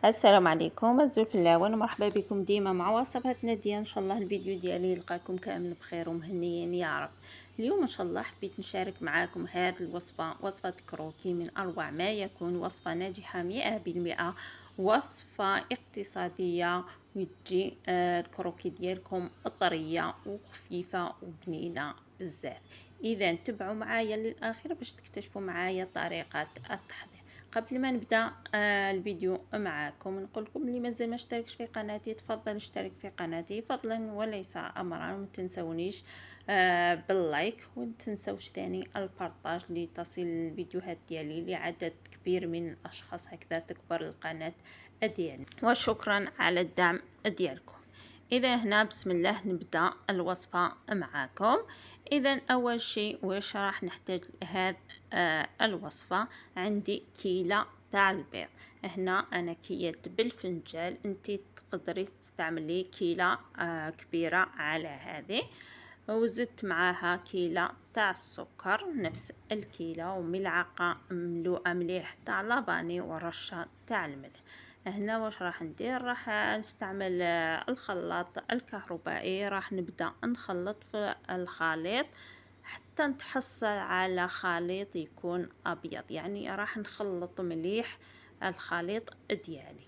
السلام عليكم الزول في الله ومرحبا بكم ديما مع وصفاتنا ديال ان شاء الله. الفيديو ديالي يلقاكم كامل بخير ومهنيين يا رب. اليوم ان شاء الله حبيت نشارك معاكم هذه الوصفه، وصفه كروكي من اروع ما يكون، وصفه ناجحه 100%، وصفه اقتصاديه وتجي الكروكي ديالكم طريه وخفيفه وبنينه بزاف. اذا تبعوا معايا للاخير باش تكتشفوا معايا طريقه التحضير. قبل ما نبدا الفيديو معاكم نقول لكم اللي مازال ما اشتركش في قناتي تفضل اشترك في قناتي فضلا وليس امرا. وما تنسونيش باللايك، وما تنسوش ثاني البارطاج لتصل الفيديوهات ديالي لعدد كبير من الاشخاص، هكذا تكبر القناه ديالي. وشكرا على الدعم ديالكم. اذا هنا بسم الله نبدا الوصفه معاكم. اذا اول شيء واش راح نحتاج هذه الوصفه؟ عندي كيلة تاع البيض. هنا انا كيلت بالفنجال، انتي تقدري تستعملي كيلة كبيره على هذه، وزدت معاها كيلة تاع السكر نفس الكيلة، وملعقه مملوءه مليح تاع لاباني، ورشه تاع الملح. هنا واش راح ندير؟ راح نستعمل الخلاط الكهربائي. راح نبدا نخلط في الخليط حتى نتحصل على خليط يكون ابيض، يعني راح نخلط مليح الخليط ديالي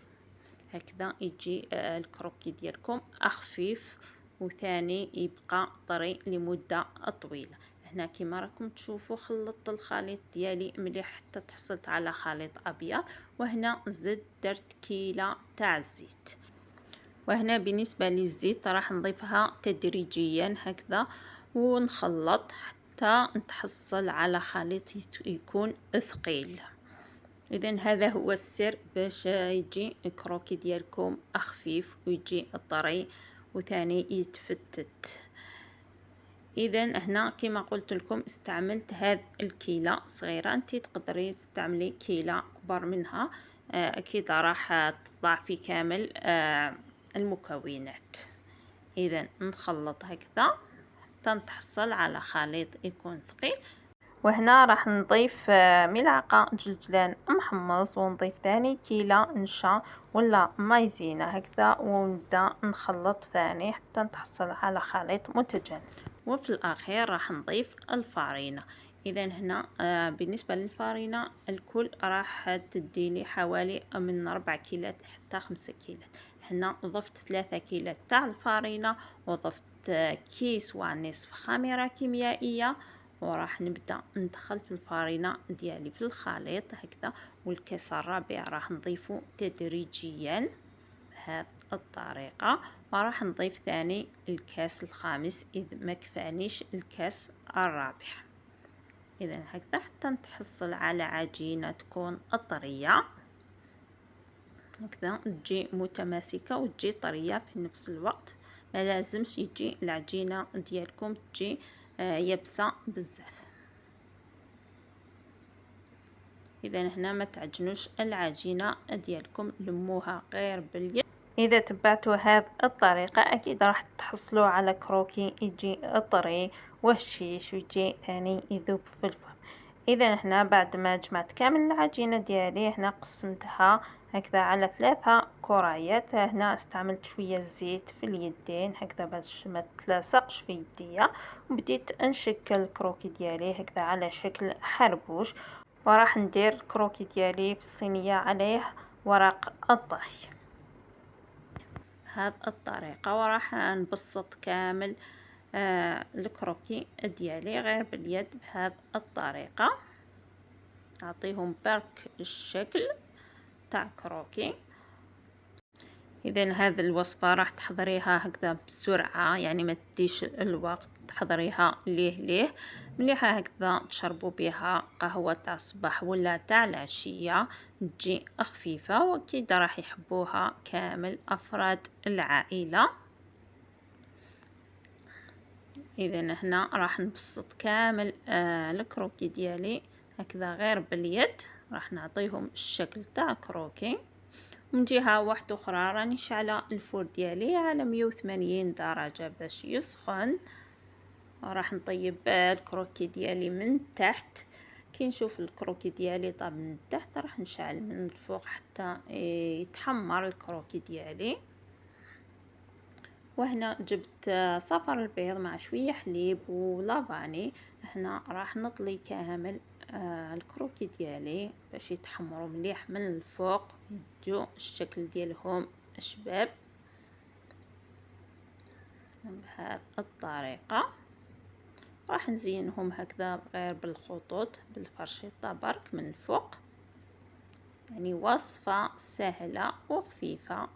هكذا يجي الكروكي ديالكم خفيف وثاني يبقى طري لمده طويله. هنا كما راكم تشوفوا خلطت الخليط ديالي مليح حتى تحصلت على خليط ابيض. وهنا زدت درت كيلة تاع الزيت. وهنا بالنسبه للزيت راح نضيفها تدريجيا هكذا ونخلط حتى نتحصل على خليط يكون ثقيل. اذا هذا هو السر باش يجي الكروكي ديالكم خفيف ويجي طري وثاني يتفتت. اذا هنا كما قلت لكم استعملت هذه الكيلة صغيرة، انت تقدري تستعملي كيلة كبر منها، اكيد راح تضاعفي كامل المكونات. اذا نخلط هكذا حتى نتحصل على خليط يكون ثقيل. وهنا راح نضيف ملعقة جلجلان محمص، ونضيف ثاني كيلة نشا ولا مايزينا هكذا، ونبدا نخلط ثاني حتى نتحصل على خليط متجانس. وفي الاخير راح نضيف الفارينة. اذا هنا بالنسبة للفارينة الكل راح تديني حوالي من 4 كيلات حتى 5 كيلات. هنا ضفت 3 كيلات تاع الفارينة، وضفت كيس ونصف خميرة كيميائية، وراح نبدا ندخل في الفارينة ديالي في الخليط هكذا. والكاس الرابع راح نضيفه تدريجيا بهذه الطريقة، وراح نضيف ثاني الكاس الخامس اذا ما كفانيش الكاس الرابع. اذا هكذا حتى نتحصل على عجينة تكون طرية هكذا، تجي متماسكة وتجي طرية في نفس الوقت. ما لازمش يجي العجينة ديالكم تجي يبسة بزاف. اذا هنا ما تعجنوش العجينة ديالكم، لموها غير باليد. اذا تبعتوا هذه الطريقة اكيد راح تحصلوا على كروكي يجي طري وهشيش ويجي ثاني يذوب في الفم. اذا هنا بعد ما جمعت كامل العجينة ديالي هنا قسمتها هكذا على 3 كريات. هنا استعملت شوية زيت في اليدين هكذا باش ما تلاصقش في يديا، وبديت نشكل الكروكي ديالي هكذا على شكل حربوش. وراح ندير الكروكي ديالي في الصينية عليه ورق الطهي هذه الطريقة، وراح نبسط كامل الكروكي ديالي غير باليد بهذه الطريقة، اعطيهم برك الشكل تاع كروكي. اذا هذه الوصفة راح تحضريها هكذا بسرعة، يعني ما تديش الوقت، تحضريها ليه مليحة هكذا تشربوا بها قهوة تاع الصباح ولا تاع العشية، تجي خفيفة واكيد راح يحبوها كامل افراد العائلة. اذا هنا راح نبسط كامل الكروكي ديالي هكذا غير باليد، راح نعطيهم الشكل تاع كروكي. من جهة واحدة اخرى راني شعلة الفور ديالي على 180 درجة باش يسخن. راح نطيب الكروكي ديالي من تحت كي نشوف الكروكي ديالي طاب من التحت راح نشعل من الفوق حتى يتحمر الكروكي ديالي. وهنا جبت صفر البيض مع شوية حليب ولافاني. هنا راح نطلي كامل الكروكي ديالي باش يتحمروا مليح من الفوق، يجو الشكل ديالهم شباب بهذه الطريقة. راح نزينهم هكذا غير بالخطوط بالفرشيطة برك من الفوق، يعني وصفة سهلة وخفيفة.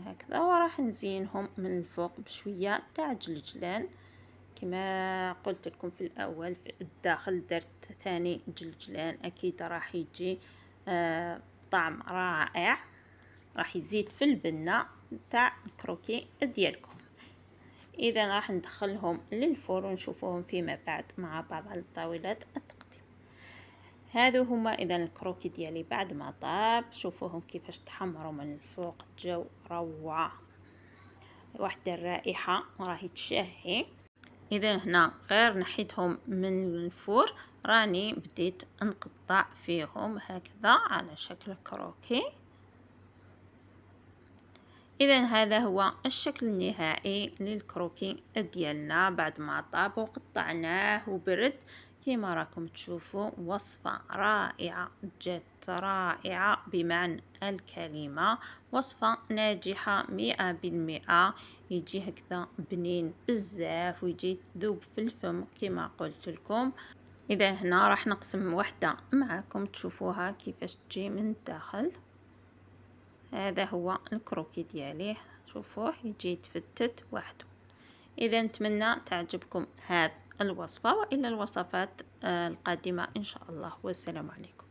هكذا وراح نزينهم من الفوق بشوية تاع جلجلان كما قلت لكم في الاول. في الداخل درت ثاني جلجلان، اكيد راح يجي طعم رائع، راح يزيد في البنة تاع الكروكي ديالكم. اذا راح ندخلهم للفرن ونشوفوهم فيما بعد مع بعض على طاولة التقديم. هادو هما اذا الكروكي ديالي بعد ما طاب، شوفوهم كيفاش تحمروا من الفوق، جو روعة، واحدة الرائحة راهي تشهي. اذا هنا غير نحيتهم من الفور، راني بديت نقطع فيهم هكذا على شكل كروكي. اذا هذا هو الشكل النهائي للكروكي ديالنا بعد ما طاب وقطعناه وبرد. كما راكم تشوفوا وصفة رائعة، جت رائعة بمعنى الكلمة، وصفة ناجحة 100%. يجي هكذا بنين بزاف ويجي ذوب في الفم كما قلت لكم. اذا هنا راح نقسم واحدة معكم تشوفوها كيفاش تجي من الداخل. هذا هو الكروكي ديالي، شوفوه يجي يتفتت وحده. اذا نتمنى تعجبكم هذه الوصفة، والى الوصفات القادمة ان شاء الله، والسلام عليكم.